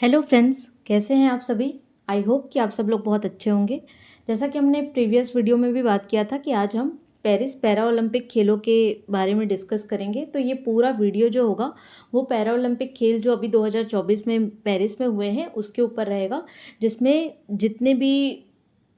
Hello friends, कैसे हैं आप सभी। आई होप कि आप सब लोग बहुत अच्छे होंगे। जैसा कि हमने प्रीवियस वीडियो में भी बात किया था कि आज हम पेरिस पैरा ओलंपिक खेलों के बारे में डिस्कस करेंगे। तो ये पूरा वीडियो जो होगा वो पैरा ओलंपिक खेल जो अभी 2024 में पेरिस में हुए हैं उसके ऊपर रहेगा, जिसमें जितने भी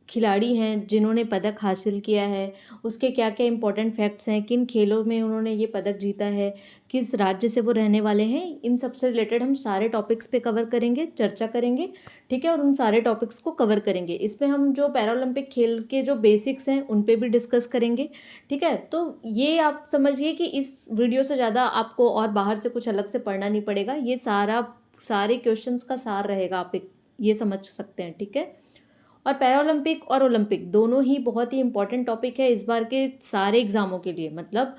खिलाड़ी हैं जिन्होंने पदक हासिल किया है, उसके क्या क्या इंपॉर्टेंट फैक्ट्स हैं, किन खेलों में उन्होंने ये पदक जीता है, किस राज्य से वो रहने वाले हैं, इन सब से रिलेटेड हम सारे टॉपिक्स पे कवर करेंगे, चर्चा करेंगे। ठीक है, और उन सारे टॉपिक्स को कवर करेंगे। इसमें हम जो पैरालंपिक खेल के जो बेसिक्स हैं उन पे भी डिस्कस करेंगे। ठीक है, तो ये आप समझिए कि इस वीडियो से ज़्यादा आपको और बाहर से कुछ अलग से पढ़ना नहीं पड़ेगा। ये सारे क्वेश्चंस का सार रहेगा, आप ये समझ सकते हैं। ठीक है, और पैरालंपिक और ओलंपिक दोनों ही बहुत ही इंपॉर्टेंट टॉपिक है इस बार के सारे एग्जामों के लिए। मतलब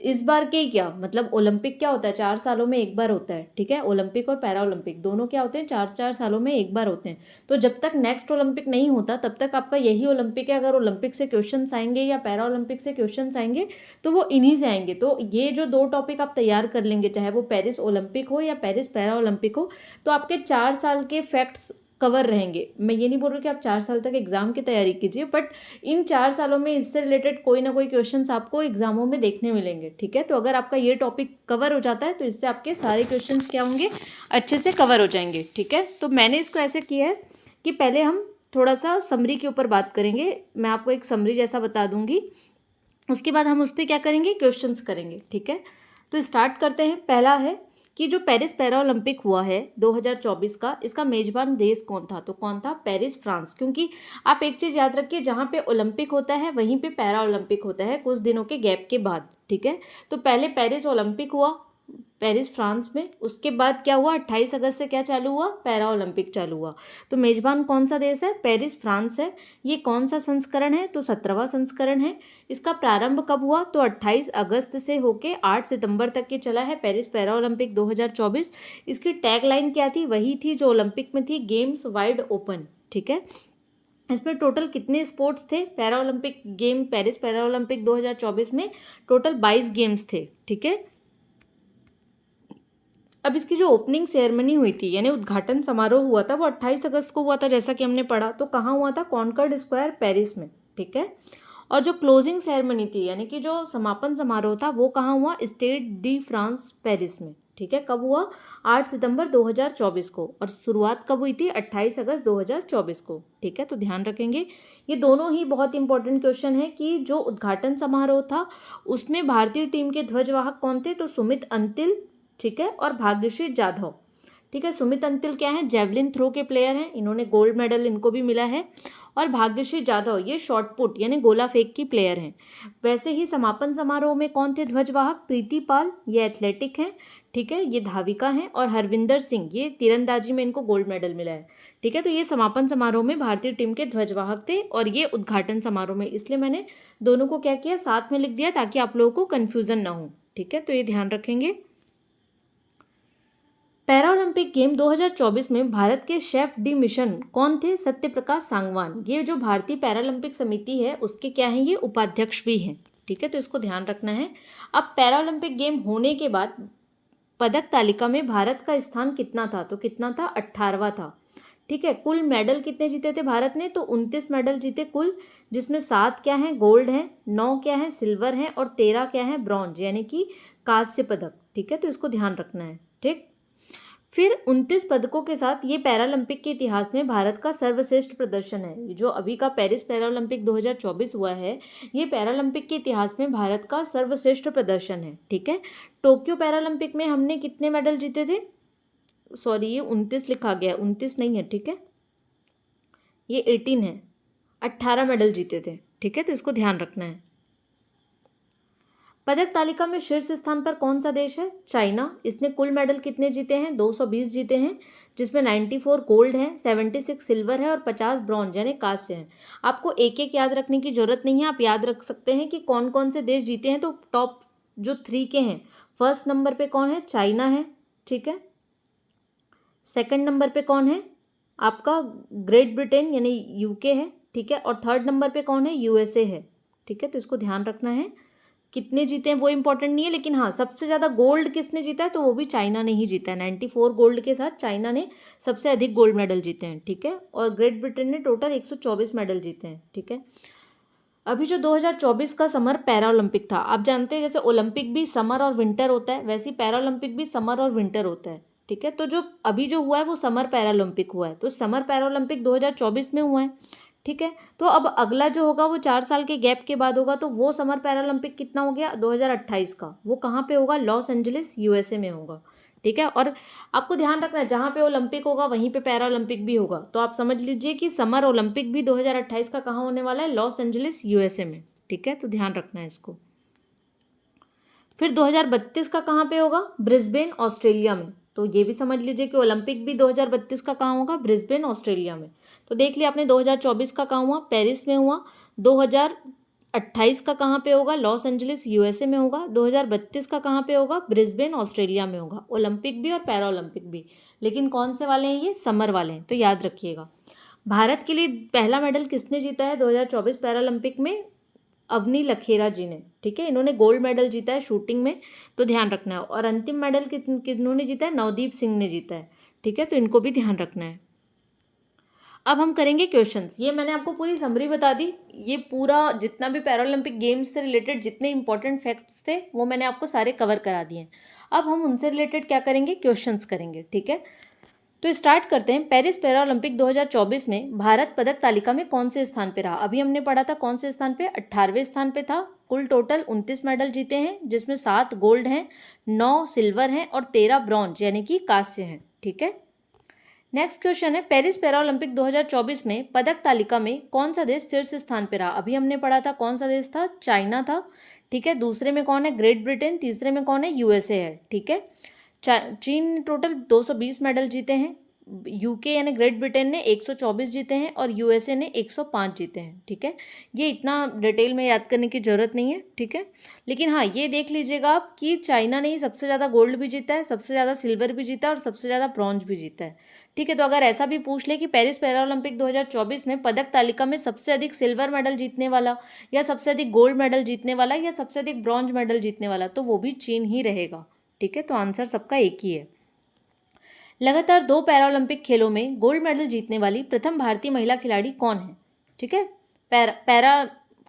इस बार के क्या मतलब, ओलंपिक क्या होता है, 4 सालों में एक बार होता है। ठीक है, ओलंपिक और पैरा ओलंपिक दोनों क्या होते हैं, 4 4 सालों में एक बार होते हैं। तो जब तक नेक्स्ट ओलंपिक नहीं होता तब तक आपका यही ओलंपिक है। अगर ओलंपिक से क्वेश्चंस आएंगे या पैरा ओलंपिक से क्वेश्चंस आएंगे तो वो इन्हीं से आएंगे। तो ये जो दो टॉपिक आप तैयार कर लेंगे, चाहे वो पेरिस ओलंपिक हो या पेरिस पैरा ओलंपिक हो, तो आपके 4 साल के फैक्ट्स कवर रहेंगे। मैं ये नहीं बोल रही कि आप 4 साल तक एग्जाम की तैयारी कीजिए, बट इन 4 सालों में इससे रिलेटेड कोई ना कोई क्वेश्चंस आपको एग्जामों में देखने मिलेंगे। ठीक है, तो अगर आपका ये टॉपिक कवर हो जाता है तो इससे आपके सारे क्वेश्चंस क्या होंगे, अच्छे से कवर हो जाएंगे। ठीक है, तो मैंने इसको ऐसे किया है कि पहले हम थोड़ा सा समरी के ऊपर बात करेंगे। मैं आपको एक समरी जैसा बता दूंगी, उसके बाद हम उस पर क्या करेंगे, क्वेश्चंस करेंगे। ठीक है, तो स्टार्ट करते हैं। पहला है कि जो पेरिस पैरा ओलंपिक हुआ है 2024 का, इसका मेजबान देश कौन था। तो कौन था, पेरिस, फ्रांस। क्योंकि आप एक चीज़ याद रखिए, जहाँ पे ओलंपिक होता है वहीं पे पैरा ओलंपिक होता है कुछ दिनों के गैप के बाद। ठीक है, तो पहले पेरिस ओलंपिक हुआ पेरिस फ्रांस में, उसके बाद क्या हुआ, 28 अगस्त से क्या चालू हुआ, पैरा ओलंपिक चालू हुआ। तो मेजबान कौन सा देश है, पेरिस, फ्रांस है। ये कौन सा संस्करण है, तो 17वां संस्करण है। इसका प्रारंभ कब हुआ, तो 28 अगस्त से होके 8 सितंबर तक के चला है पेरिस पैरा ओलंपिक 2024। इसकी टैग लाइन क्या थी, वही थी जो ओलंपिक में थी, गेम्स वाइड ओपन। ठीक है, इसमें टोटल कितने स्पोर्ट्स थे para Olympic game, Paris para Olympic 2024 में टोटल 22 गेम्स थे। ठीक है, अब इसकी जो ओपनिंग सेरेमनी हुई थी यानी उद्घाटन समारोह हुआ था वो 28 अगस्त को हुआ था, जैसा कि हमने पढ़ा। तो कहाँ हुआ था, कॉन्कर्ड स्क्वायर पेरिस में। ठीक है, और जो क्लोजिंग सेरेमनी थी यानी कि जो समापन समारोह था वो कहाँ हुआ, स्टेड डी फ्रांस पेरिस में। ठीक है, कब हुआ, 8 सितंबर 2024 को। और शुरुआत कब हुई थी, 28 अगस्त 2024 को। ठीक है, तो ध्यान रखेंगे ये दोनों ही बहुत इंपॉर्टेंट क्वेश्चन है कि जो उद्घाटन समारोह था उसमें भारतीय टीम के ध्वजवाहक कौन थे, तो सुमित अंतिल, ठीक है, और भाग्यश्री जाधव। ठीक है, सुमित अंतिल क्या है, जेवलिन थ्रो के प्लेयर हैं, इन्होंने गोल्ड मेडल इनको भी मिला है। और भाग्यश्री जाधव ये शॉर्ट पुट यानी गोला फेंक की प्लेयर हैं। वैसे ही समापन समारोह में कौन थे ध्वजवाहक, प्रीति पाल, ये एथलेटिक हैं। ठीक है, ये धाविका हैं। और हरविंदर सिंह, ये तीरंदाजी में इनको गोल्ड मेडल मिला है। ठीक है, तो ये समापन समारोह में भारतीय टीम के ध्वजवाहक थे और ये उद्घाटन समारोह में, इसलिए मैंने दोनों को क्या किया, साथ में लिख दिया ताकि आप लोगों को कन्फ्यूजन ना हो। ठीक है, तो ये ध्यान रखेंगे। पैरालंपिक गेम 2024 में भारत के शेफ डी मिशन कौन थे, सत्यप्रकाश सांगवान। ये जो भारतीय पैरालंपिक समिति है उसके क्या हैं, ये उपाध्यक्ष भी हैं। ठीक है, तो इसको ध्यान रखना है। अब पैरालंपिक गेम होने के बाद पदक तालिका में भारत का स्थान कितना था, तो कितना था, 18वां था। ठीक है, कुल मेडल कितने जीते थे भारत ने, तो 29 मेडल जीते कुल, जिसमें 7 क्या हैं, गोल्ड हैं, 9 क्या हैं, सिल्वर हैं, और 13 क्या हैं, ब्रॉन्ज यानी कि कांस्य पदक। ठीक है, तो इसको ध्यान रखना है। ठीक, फिर 29 पदकों के साथ ये पैरालंपिक के इतिहास में भारत का सर्वश्रेष्ठ प्रदर्शन है। जो अभी का पेरिस पैरालंपिक 2024 हुआ है, ये पैरालंपिक के इतिहास में भारत का सर्वश्रेष्ठ प्रदर्शन है। ठीक है, टोक्यो पैरालंपिक में हमने कितने मेडल जीते थे, सॉरी ये 29 लिखा गया है, 29 नहीं है। ठीक है, ये 18 है, 18 मेडल जीते थे। ठीक है, तो इसको ध्यान रखना है। पदक तालिका में शीर्ष स्थान पर कौन सा देश है, चाइना। इसने कुल मेडल कितने जीते हैं, 220 जीते हैं, जिसमें 94 गोल्ड है, 76 सिल्वर है और 50 ब्रॉन्ज यानी कांस्य है। आपको एक एक याद रखने की जरूरत नहीं है, आप याद रख सकते हैं कि कौन कौन से देश जीते हैं। तो टॉप जो 3 के हैं, फर्स्ट नंबर पे कौन है, चाइना है। ठीक है, सेकंड नंबर पे कौन है, आपका ग्रेट ब्रिटेन यानी यूके है। ठीक है, और थर्ड नंबर पे कौन है, यूएसए है। ठीक है, तो इसको ध्यान रखना है कितने जीते हैं वो इंपॉर्टेंट नहीं है, लेकिन हाँ सबसे ज़्यादा गोल्ड किसने जीता है, तो वो भी चाइना ने ही जीता है। 94 गोल्ड के साथ चाइना ने सबसे अधिक गोल्ड मेडल जीते हैं, ठीक है। और ग्रेट ब्रिटेन ने टोटल 124 मेडल जीते हैं, ठीक है। अभी जो 2024 का समर पैरा ओलंपिक था, आप जानते हैं जैसे ओलंपिक भी समर और विंटर होता है, वैसे ही पैरा ओलंपिक भी समर और विंटर होता है, ठीक है। तो जो अभी जो हुआ है वो समर पैरा ओलंपिक हुआ है, तो समर पैरा ओलंपिक 2024 में हुआ है, ठीक है। तो अब अगला जो होगा वो 4 साल के गैप के बाद होगा, तो वो समर पैरा ओलंपिक कितना हो गया 2028 का, वो कहाँ पे होगा, लॉस एंजलिस यूएसए में होगा, ठीक है। और आपको ध्यान रखना है जहाँ पे ओलंपिक होगा वहीं पे पैरा ओलंपिक भी होगा, तो आप समझ लीजिए कि समर ओलंपिक भी 2028 का कहाँ होने वाला है, लॉस एंजलिस यूएसए में, ठीक है। तो ध्यान रखना है इसको। फिर 2032 का कहाँ पे होगा, ब्रिस्बेन ऑस्ट्रेलिया में, तो ये भी समझ लीजिए कि ओलंपिक भी 2032 का कहाँ होगा, ब्रिस्बेन ऑस्ट्रेलिया में। तो देख लिया आपने 2024 का कहाँ हुआ, पेरिस में हुआ। 2028 का कहाँ पे होगा, लॉस एंजलिस यूएसए में होगा। 2032 का कहाँ पे होगा, ब्रिस्बेन ऑस्ट्रेलिया में होगा। ओलंपिक भी और पैरा ओलंपिक भी, लेकिन कौन से वाले हैं, ये समर वाले हैं, तो याद रखिएगा। भारत के लिए पहला मेडल किसने जीता है 2024 पैरा ओलंपिक में, अवनी लखेरा जी ने, ठीक है। इन्होंने गोल्ड मेडल जीता है शूटिंग में, तो ध्यान रखना है। और अंतिम मेडल किन्होंने जीता है, नवदीप सिंह ने जीता है, ठीक है। तो इनको भी ध्यान रखना है। अब हम करेंगे क्वेश्चंस। ये मैंने आपको पूरी समरी बता दी, ये पूरा जितना भी पैरालंपिक गेम्स से रिलेटेड जितने इंपॉर्टेंट फैक्ट्स थे वो मैंने आपको सारे कवर करा दिए। अब हम उनसे रिलेटेड क्या करेंगे, क्वेश्चंस करेंगे, ठीक है। तो स्टार्ट करते हैं। पेरिस पैरालंपिक 2024 में भारत पदक तालिका में कौन से स्थान पे रहा। अभी हमने पढ़ा था कौन से स्थान पे, 18वें स्थान पे था। कुल टोटल 29 मेडल जीते हैं, जिसमें 7 गोल्ड हैं, 9 सिल्वर हैं और 13 ब्रॉन्ज यानी कि कांस्य हैं, ठीक है। नेक्स्ट क्वेश्चन है, पेरिस पैरालंपिक 2024 में पदक तालिका में कौन सा देश शीर्ष स्थान पे रहा। अभी हमने पढ़ा था कौन सा देश था, चाइना था, ठीक है। दूसरे में कौन है, ग्रेट ब्रिटेन। तीसरे में कौन है, यूएसए है, ठीक है। चीन ने टोटल 220 मेडल जीते हैं, यूके यानी ग्रेट ब्रिटेन ने 124 जीते हैं और यूएसए ने 105 जीते हैं, ठीक है। ये इतना डिटेल में याद करने की ज़रूरत नहीं है, ठीक है। लेकिन हाँ ये देख लीजिएगा आप कि चाइना ने ही सबसे ज़्यादा गोल्ड भी जीता है, सबसे ज़्यादा सिल्वर भी जीता है और सबसे ज़्यादा ब्रॉन्ज भी जीता है, ठीक है। तो अगर ऐसा भी पूछ ले कि पेरिस पैरालंपिक 2024 में पदक तालिका में सबसे अधिक सिल्वर मेडल जीतने वाला या सबसे अधिक गोल्ड मेडल जीतने वाला या सबसे अधिक ब्रॉन्ज मेडल जीतने वाला, तो वो भी चीन ही रहेगा, ठीक है। तो आंसर सबका एक ही है। लगातार 2 पैरालंपिक खेलों में गोल्ड मेडल जीतने वाली प्रथम भारतीय महिला खिलाड़ी कौन है, ठीक है। पैरा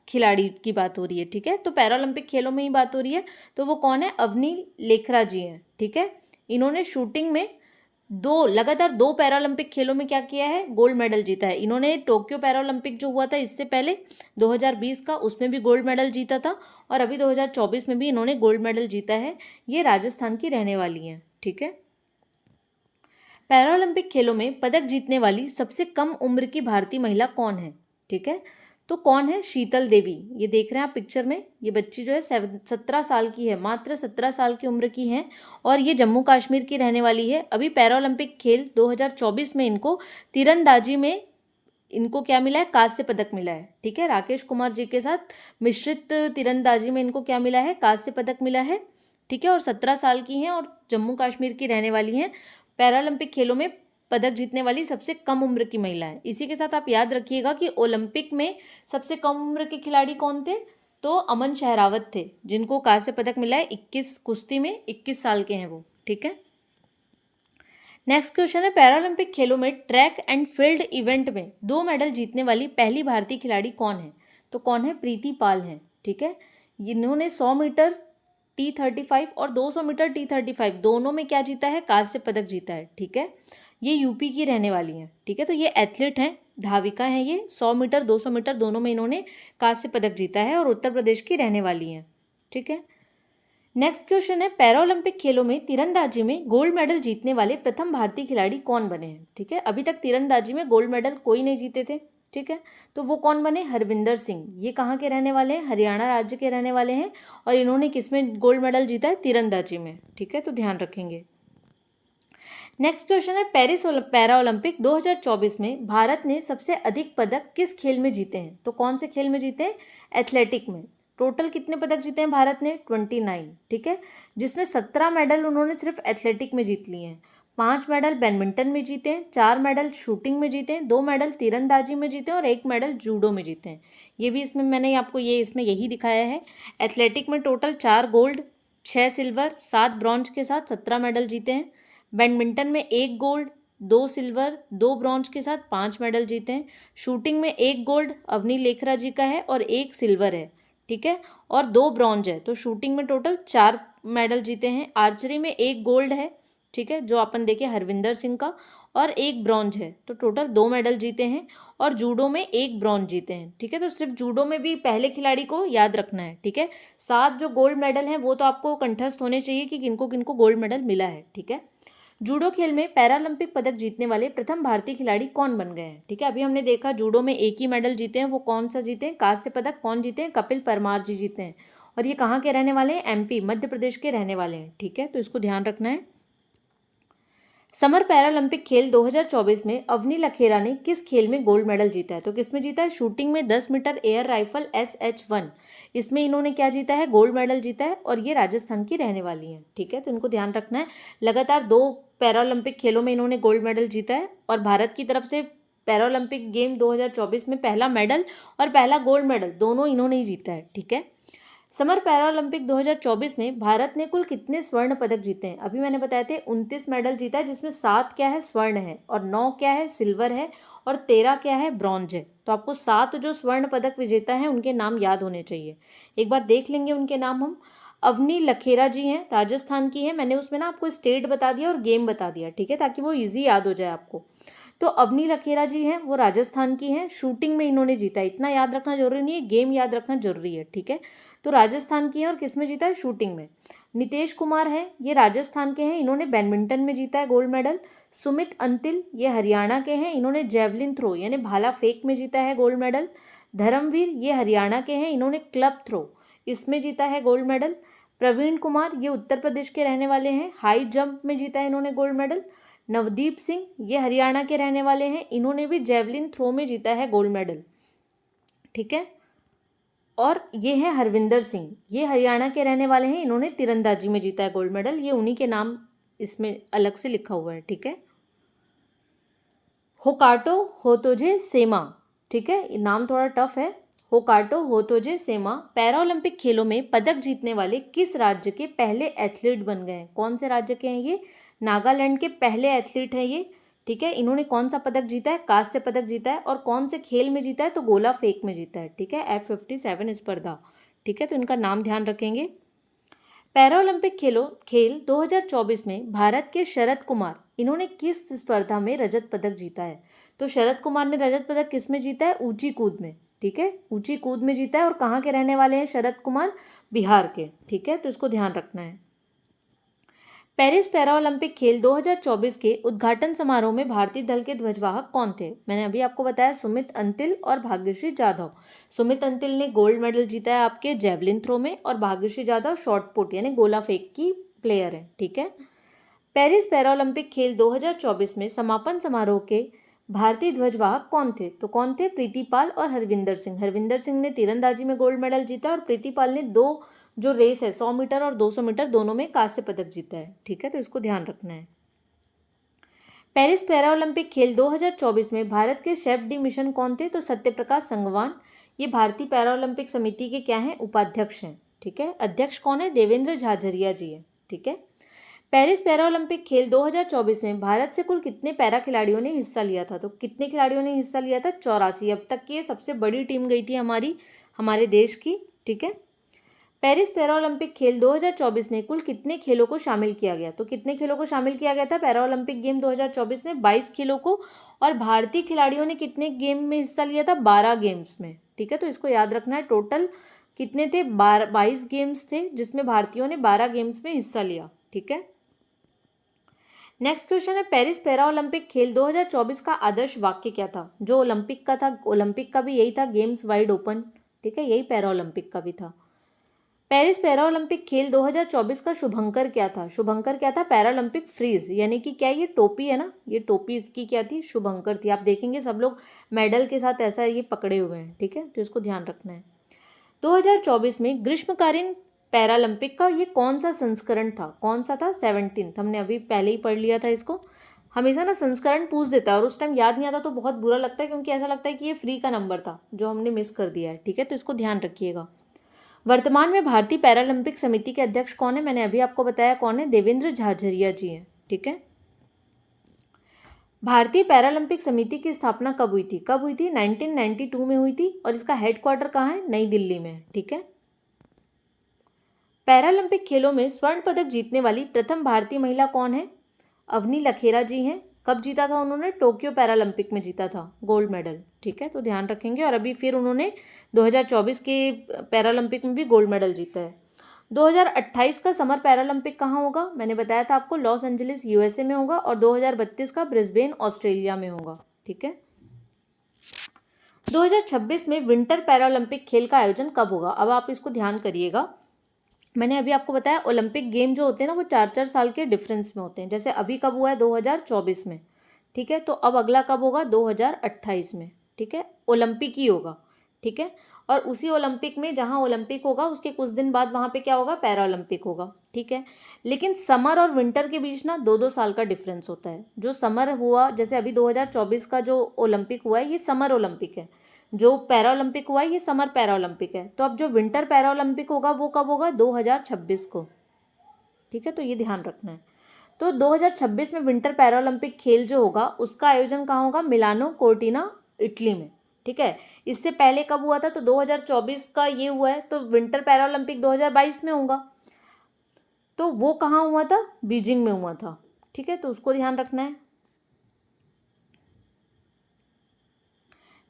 खिलाड़ी की बात हो रही है, ठीक है। तो पैरालंपिक खेलों में ही बात हो रही है, तो वो कौन है, अवनी लेखरा जी हैं, ठीक है। इन्होंने शूटिंग में लगातार 2 पैरालंपिक खेलों में क्या किया है, गोल्ड मेडल जीता है। इन्होंने टोक्यो पैरालंपिक जो हुआ था इससे पहले 2020 का, उसमें भी गोल्ड मेडल जीता था और अभी 2024 में भी इन्होंने गोल्ड मेडल जीता है। ये राजस्थान की रहने वाली हैं, ठीक है। पैरालंपिक खेलों में पदक जीतने वाली सबसे कम उम्र की भारतीय महिला कौन है, ठीक है। तो कौन है, शीतल देवी। ये देख रहे हैं आप पिक्चर में, ये बच्ची जो है 17 साल की है, मात्र 17 साल की उम्र की है और ये जम्मू कश्मीर की रहने वाली है। अभी पैरालंपिक खेल 2024 में इनको तीरंदाजी में इनको क्या मिला है, कांस्य पदक मिला है, ठीक है। राकेश कुमार जी के साथ मिश्रित तीरंदाजी में इनको क्या मिला है, कांस्य पदक मिला है, ठीक है। और 17 साल की हैं और जम्मू कश्मीर की रहने वाली हैं। पैरालंपिक खेलों में पदक जीतने वाली सबसे कम उम्र की महिला है। इसी के साथ आप याद रखिएगा कि ओलंपिक में सबसे कम उम्र के खिलाड़ी कौन थे, तो अमन शहरावत थे, जिनको कांस्य पदक मिला है 21 कुश्ती में, 21 साल के हैं वो, ठीक है। नेक्स्ट क्वेश्चन है, पैरालंपिक खेलों में ट्रैक एंड फील्ड इवेंट में 2 मेडल जीतने वाली पहली भारतीय खिलाड़ी कौन है, तो कौन है, प्रीति पाल है, ठीक है। इन्होंने 100 मीटर T35 और 200 मीटर T35 दोनों में क्या जीता है, कांस्य पदक जीता है, ठीक है। ये यूपी की रहने वाली हैं, ठीक है। तो ये एथलीट हैं, धाविका हैं ये, 100 मीटर 200 मीटर दोनों में इन्होंने कांस्य पदक जीता है और उत्तर प्रदेश की रहने वाली हैं, ठीक है। नेक्स्ट क्वेश्चन है, पैरालंपिक खेलों में तीरंदाजी में गोल्ड मेडल जीतने वाले प्रथम भारतीय खिलाड़ी कौन बने हैं, ठीक है। अभी तक तीरंदाजी में गोल्ड मेडल कोई नहीं जीते थे, ठीक है। तो वो कौन बने, हरविंदर सिंह। ये कहाँ के रहने वाले हैं, हरियाणा राज्य के रहने वाले हैं और इन्होंने किसमें गोल्ड मेडल जीता है, तीरंदाजी में, ठीक है। तो ध्यान रखेंगे। नेक्स्ट क्वेश्चन है, पेरिस पैरा ओलंपिक 2024 में भारत ने सबसे अधिक पदक किस खेल में जीते हैं, तो कौन से खेल में जीते हैं, एथलेटिक में। टोटल कितने पदक जीते हैं भारत ने, 29, ठीक है। जिसमें 17 मेडल उन्होंने सिर्फ एथलेटिक में जीत लिए हैं। 5 मेडल बैडमिंटन में जीते हैं, 4 मेडल शूटिंग में जीते हैं, 2 मेडल तीरंदाजी में जीते हैं और 1 मेडल जूडो में जीते हैं। ये भी इसमें मैंने आपको इसमें यही दिखाया है। एथलेटिक में टोटल 4 गोल्ड, 6 सिल्वर, 7 ब्रॉन्ज के साथ 17 मेडल जीते हैं। बैडमिंटन में 1 गोल्ड, 2 सिल्वर, 2 ब्रॉन्ज के साथ 5 मेडल जीते हैं। शूटिंग में 1 गोल्ड अवनी लेखरा जी का है और 1 सिल्वर है, ठीक है, और 2 ब्रॉन्ज है, तो शूटिंग में टोटल 4 मेडल जीते हैं। आर्चरी में 1 गोल्ड है, ठीक है, जो अपन देखे हरविंदर सिंह का, और 1 ब्रॉन्ज है, तो टोटल 2 मेडल जीते हैं। और जूडो में 1 ब्रॉन्ज जीते हैं, ठीक है। तो सिर्फ जूडो में भी पहले खिलाड़ी को याद रखना है, ठीक है। 7 जो गोल्ड मेडल हैं वो तो आपको कंठस्थ होने चाहिए कि किनको किनको गोल्ड मेडल मिला है, ठीक है। जूडो खेल में पैरालंपिक पदक जीतने वाले प्रथम भारतीय खिलाड़ी कौन बन गए हैं, ठीक है। अभी हमने देखा जूडो में 1 ही मेडल जीते हैं, वो कौन सा जीते हैं, कांस्य पदक कौन जीते हैं, कपिल परमार जी जीते हैं। और ये कहाँ के रहने वाले हैं, एमपी मध्य प्रदेश के रहने वाले हैं, ठीक है, तो इसको ध्यान रखना है। समर पैरालंपिक खेल 2024 में अवनी लखेरा ने किस खेल में गोल्ड मेडल जीता है, तो किसमें जीता है, शूटिंग में 10 मीटर एयर राइफल SH1, इसमें इन्होंने क्या जीता है, गोल्ड मेडल जीता है, और ये राजस्थान की रहने वाली हैं, ठीक है, तो इनको ध्यान रखना है। लगातार 2 पैरालंपिक खेलों में इन्होंने गोल्ड मेडल जीता है, और भारत की तरफ से पैरालंपिक गेम 2024 में पहला मेडल और पहला गोल्ड मेडल दोनों इन्होंने ही जीता है, ठीक है। समर पैरालंपिक 2024 में भारत ने कुल कितने स्वर्ण पदक जीते हैं, अभी मैंने बताया थे 29 मेडल जीता है, जिसमें 7 क्या है स्वर्ण है, और 9 क्या है सिल्वर है, और 13 क्या है ब्रॉन्ज है। तो आपको 7 जो स्वर्ण पदक विजेता हैं उनके नाम याद होने चाहिए, एक बार देख लेंगे उनके नाम हम। अवनी लखेरा जी हैं, राजस्थान की है, मैंने उसमें ना आपको स्टेट बता दिया और गेम बता दिया, ठीक है, ताकि वो ईजी याद हो जाए आपको। तो अवनी लखेरा जी हैं, वो राजस्थान की हैं, शूटिंग में इन्होंने जीता है, इतना याद रखना जरूरी नहीं है, गेम याद रखना जरूरी है, ठीक है। तो राजस्थान की है और किस में जीता है, शूटिंग में। नितेश कुमार हैं, ये राजस्थान के हैं, इन्होंने बैडमिंटन में जीता है गोल्ड मेडल। सुमित अंतिल ये हरियाणा के हैं, इन्होंने जेवलिन थ्रो यानी भाला फेंक में जीता है गोल्ड मेडल। धर्मवीर ये हरियाणा के हैं, इन्होंने क्लब थ्रो इसमें जीता है गोल्ड मेडल। प्रवीण कुमार ये उत्तर प्रदेश के रहने वाले हैं, हाई जंप में जीता है इन्होंने गोल्ड मेडल। नवदीप सिंह ये हरियाणा के रहने वाले हैं, इन्होंने भी जेवलिन थ्रो में जीता है गोल्ड मेडल, ठीक है। और ये है हरविंदर सिंह, ये हरियाणा के रहने वाले हैं, इन्होंने तीरंदाजी में जीता है गोल्ड मेडल, ये उन्हीं के नाम इसमें अलग से लिखा हुआ है, ठीक है। होकाटो होतोजे सेमा, ठीक है, ये नाम थोड़ा टफ है। होकाटो होतोजे सेमा पैरालंपिक खेलों में पदक जीतने वाले किस राज्य के पहले एथलीट बन गए हैं, कौन से राज्य के हैं ये, नागालैंड के पहले एथलीट हैं ये, ठीक है। इन्होंने कौन सा पदक जीता है, कांस्य पदक जीता है, और कौन से खेल में जीता है, तो गोला फेंक में जीता है, ठीक है, F57 स्पर्धा, ठीक है, तो इनका नाम ध्यान रखेंगे। पैरालंपिक खेल 2024 में भारत के शरद कुमार इन्होंने किस स्पर्धा में रजत पदक जीता है, तो शरद कुमार ने रजत पदक किस में जीता है, ऊंची कूद में, ठीक है, ऊंची कूद में जीता है। और कहाँ के रहने वाले हैं शरद कुमार, बिहार के, ठीक है, तो इसको ध्यान रखना है। पेरिस पैरालंपिक खेल 2024 के उद्घाटन समारोह में भारतीय दल के ध्वजवाहक कौन थे, मैंने अभी आपको बताया सुमित अंतिल और भाग्यश्री जाधव। सुमित अंतिल ने गोल्ड मेडल जीता है आपके जेवलिन थ्रो में, और भाग्यश्री जाधव शॉर्ट पुट यानी गोला फेंक की प्लेयर है, ठीक है। पेरिस पैरालंपिक खेल 2024 में समापन समारोह के भारतीय ध्वजवाहक कौन थे, तो कौन थे, प्रीतिपाल और हरविंदर सिंह। हरविंदर सिंह ने तीरंदाजी में गोल्ड मेडल जीता और प्रीतिपाल ने 2 जो रेस है 100 मीटर और 200 मीटर दोनों में कांस्य पदक जीता है, ठीक है, तो इसको ध्यान रखना है। पेरिस पैरालंपिक खेल 2024 में भारत के शेफ डी मिशन कौन थे, तो सत्यप्रकाश संगवान, ये भारतीय पैरालंपिक समिति के क्या हैं, उपाध्यक्ष हैं, ठीक है। अध्यक्ष कौन है, देवेंद्र झाझरिया जी है, ठीक है। पेरिस पैरालंपिक खेल 2024 में भारत से कुल कितने पैरा खिलाड़ियों ने हिस्सा लिया था, तो कितने खिलाड़ियों ने हिस्सा लिया था, 84। अब तक की ये सबसे बड़ी टीम गई थी हमारे देश की, ठीक है। पेरिस पैरालंपिक खेल 2024 में कुल कितने खेलों को शामिल किया गया, तो कितने खेलों को शामिल किया गया था पैरालंपिक गेम 2024 में, 22 खेलों को। और भारतीय खिलाड़ियों ने कितने गेम में हिस्सा लिया था, 12 गेम्स में, ठीक है, तो इसको याद रखना है। टोटल कितने थे, 22 गेम्स थे, जिसमें भारतीयों ने 12 गेम्स में हिस्सा लिया, ठीक है। नेक्स्ट क्वेश्चन है, पेरिस पैरालंपिक खेल 2024 का आदर्श वाक्य क्या था, जो ओलंपिक का था, ओलंपिक का भी यही था, गेम्स वाइड ओपन, ठीक है, यही पैरालंपिक का भी था। पेरिस पैरालंपिक खेल 2024 का शुभंकर क्या था, शुभंकर क्या था, पैरालंपिक फ्रीज, यानी कि क्या ये टोपी है ना, ये टोपी इसकी क्या थी, शुभंकर थी। आप देखेंगे सब लोग मेडल के साथ ऐसा ये पकड़े हुए हैं, ठीक है, तो इसको ध्यान रखना है। 2024 में ग्रीष्मकालीन पैरालंपिक का ये कौन सा संस्करण था, कौन सा था? 17th। हमने अभी पहले ही पढ़ लिया था इसको। हमेशा ना संस्करण पूछ देता है और उस टाइम याद नहीं आता तो बहुत बुरा लगता है, क्योंकि ऐसा लगता है कि ये फ्री का नंबर था जो हमने मिस कर दिया है। ठीक है, तो इसको ध्यान रखिएगा। वर्तमान में भारतीय पैरालंपिक समिति के अध्यक्ष कौन है? मैंने अभी आपको बताया कौन है, देवेंद्र झाझरिया जी हैं। ठीक है, भारतीय पैरालंपिक समिति की स्थापना कब हुई थी? कब हुई थी? 1992 में हुई थी और इसका हेडक्वार्टर कहाँ है? नई दिल्ली में। ठीक है, पैरालंपिक खेलों में स्वर्ण पदक जीतने वाली प्रथम भारतीय महिला कौन है? अवनी लखेरा जी हैं। कब जीता था उन्होंने? टोक्यो पैरालंपिक में जीता था गोल्ड मेडल। ठीक है, तो ध्यान रखेंगे। और अभी फिर उन्होंने 2024 के पैरालंपिक में भी गोल्ड मेडल जीता है। 2028 का समर पैरालंपिक कहाँ होगा? मैंने बताया था आपको, लॉस एंजलिस यूएसए में होगा। और 2032 का ब्रिस्बेन ऑस्ट्रेलिया में होगा। ठीक है, 2026 में विंटर पैरालंपिक खेल का आयोजन कब होगा? अब आप इसको ध्यान करिएगा। मैंने अभी आपको बताया ओलंपिक गेम जो होते हैं ना वो 4-4 साल के डिफरेंस में होते हैं। जैसे अभी कब हुआ है? 2024 में। ठीक है, तो अब अगला कब होगा? 2028 में। ठीक है, ओलंपिक ही होगा। ठीक है, और उसी ओलंपिक में जहाँ ओलंपिक होगा उसके कुछ दिन बाद वहाँ पे क्या होगा? पैरालंपिक होगा। ठीक है, लेकिन समर और विंटर के बीच ना 2-2 साल का डिफरेंस होता है। जो समर हुआ, जैसे अभी 2024 का जो ओलंपिक हुआ है ये समर ओलंपिक है, जो पैरालंपिक हुआ है ये समर पैरालंपिक है। तो अब जो विंटर पैरालंपिक होगा वो कब होगा? 2026 को। ठीक है, तो ये ध्यान रखना है। तो 2026 में विंटर पैरालंपिक खेल जो होगा उसका आयोजन कहाँ होगा? मिलानो कोर्टिना, इटली में। ठीक है, इससे पहले कब हुआ था? तो 2024 का ये हुआ है, तो विंटर पैरालंपिक 2022 में होगा। तो वो कहाँ हुआ था? बीजिंग में हुआ था। ठीक है, तो उसको ध्यान रखना है।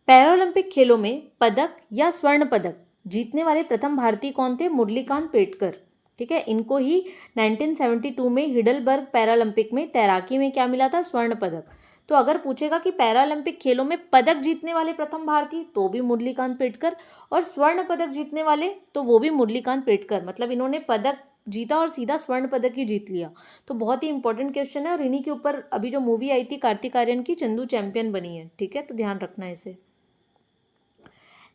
पैरालंपिक खेलों में पदक या स्वर्ण पदक जीतने वाले प्रथम भारतीय कौन थे? मुरलीकांत पेटकर। ठीक है, इनको ही 1972 में हिडलबर्ग पैरालंपिक में तैराकी में क्या मिला था? स्वर्ण पदक। तो अगर पूछेगा कि पैरालंपिक खेलों में पदक जीतने वाले प्रथम भारतीय, तो भी मुरलीकांत पेटकर, और स्वर्ण पदक जीतने वाले तो वो भी मुरलीकांत पेटकर। मतलब इन्होंने पदक जीता और सीधा स्वर्ण पदक ही जीत लिया। तो बहुत ही इंपॉर्टेंट क्वेश्चन है और इन्हीं के ऊपर अभी जो मूवी आई थी कार्तिक आर्यन की, चंदू चैंपियन बनी है। ठीक है, तो ध्यान रखना है इसे।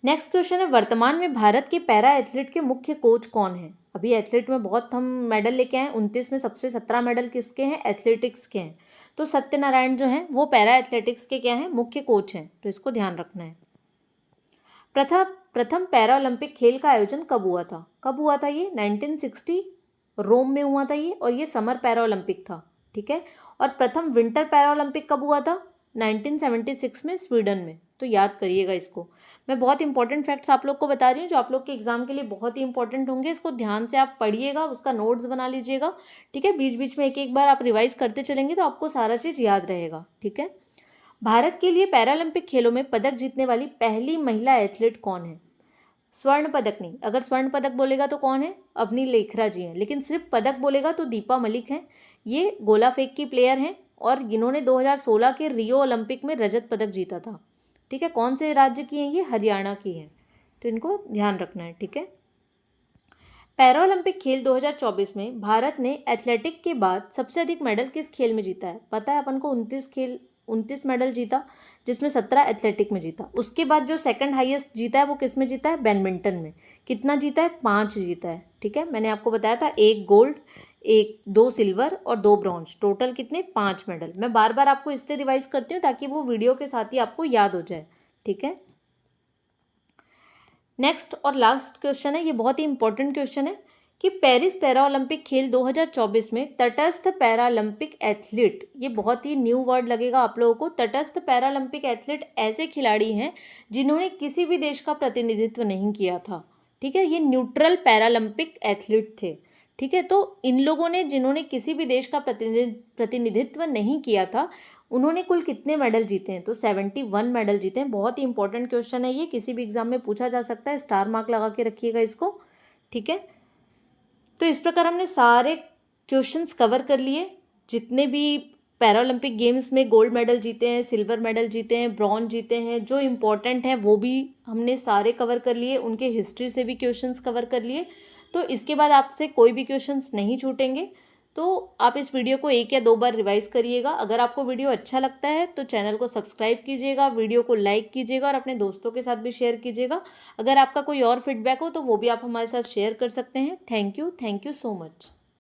नेक्स्ट क्वेश्चन है, वर्तमान में भारत के पैरा एथलीट के मुख्य कोच कौन है? अभी एथलीट में बहुत हम मेडल लेके आए, 29 में सबसे 17 मेडल किसके हैं? एथलेटिक्स के हैं। तो सत्यनारायण जो हैं वो पैरा एथलेटिक्स के क्या हैं? मुख्य कोच हैं। तो इसको ध्यान रखना है। प्रथम पैरा ओलंपिक खेल का आयोजन कब हुआ था? कब हुआ था ये? 1960 रोम में हुआ था ये, और ये समर पैरा ओलंपिक था। ठीक है, और प्रथम विंटर पैरा ओलंपिक कब हुआ था? 1976 में स्वीडन में। तो याद करिएगा इसको। मैं बहुत इंपॉर्टेंट फैक्ट्स आप लोग को बता रही हूँ जो आप लोग के एग्जाम के लिए बहुत ही इंपॉर्टेंट होंगे। इसको ध्यान से आप पढ़िएगा, उसका नोट्स बना लीजिएगा। ठीक है, बीच बीच में एक एक बार आप रिवाइज करते चलेंगे तो आपको सारा चीज़ याद रहेगा। ठीक है, भारत के लिए पैरालंपिक खेलों में पदक जीतने वाली पहली महिला एथलीट कौन है? स्वर्ण पदक नहीं, अगर स्वर्ण पदक बोलेगा तो कौन है? अवनी लेखरा जी हैं। लेकिन सिर्फ पदक बोलेगा तो दीपा मलिक हैं। ये गोला फेंक की प्लेयर हैं और इन्होंने 2016 के रियो ओलंपिक में रजत पदक जीता था। ठीक है, कौन से राज्य की हैं ये? हरियाणा की हैं। तो इनको ध्यान रखना है। ठीक है, पैरा ओलंपिक खेल 2024 में भारत ने एथलेटिक के बाद सबसे अधिक मेडल किस खेल में जीता है? पता है अपन को, 29 मेडल जीता, जिसमें 17 एथलेटिक में जीता। उसके बाद जो सेकंड हाईएस्ट जीता है वो किस में जीता है? बैडमिंटन में। कितना जीता है? 5 जीता है। ठीक है, मैंने आपको बताया था 1 गोल्ड, 2 सिल्वर और 2 ब्रॉन्ज, टोटल कितने? 5 मेडल। मैं बार बार आपको इसलिए रिवाइज करती हूँ ताकि वो वीडियो के साथ ही आपको याद हो जाए। ठीक है, नेक्स्ट और लास्ट क्वेश्चन है, ये बहुत ही इंपॉर्टेंट क्वेश्चन है कि पेरिस पैरा ओलंपिक खेल 2024 में तटस्थ पैरालंपिक एथलीट, ये बहुत ही न्यू वर्ड लगेगा आप लोगों को। तटस्थ पैरालंपिक एथलीट ऐसे खिलाड़ी हैं जिन्होंने किसी भी देश का प्रतिनिधित्व नहीं किया था। ठीक है, ये न्यूट्रल पैरालंपिक एथलीट थे। ठीक है, तो इन लोगों ने, जिन्होंने किसी भी देश का प्रतिनिधित्व नहीं किया था, उन्होंने कुल कितने मेडल जीते हैं? तो 71 मेडल जीते हैं। बहुत ही इंपॉर्टेंट क्वेश्चन है ये, किसी भी एग्जाम में पूछा जा सकता है। स्टार मार्क लगा के रखिएगा इसको। ठीक है, तो इस प्रकार हमने सारे क्वेश्चंस कवर कर लिए। जितने भी पैरालंपिक गेम्स में गोल्ड मेडल जीते हैं, सिल्वर मेडल जीते हैं, ब्रॉन्ज जीते हैं, जो इम्पोर्टेंट हैं वो भी हमने सारे कवर कर लिए। उनके हिस्ट्री से भी क्वेश्चंस कवर कर लिए। तो इसके बाद आपसे कोई भी क्वेश्चंस नहीं छूटेंगे। तो आप इस वीडियो को 1 या 2 बार रिवाइज़ करिएगा। अगर आपको वीडियो अच्छा लगता है तो चैनल को सब्सक्राइब कीजिएगा, वीडियो को लाइक कीजिएगा और अपने दोस्तों के साथ भी शेयर कीजिएगा। अगर आपका कोई और फीडबैक हो तो वो भी आप हमारे साथ शेयर कर सकते हैं। Thank you so much.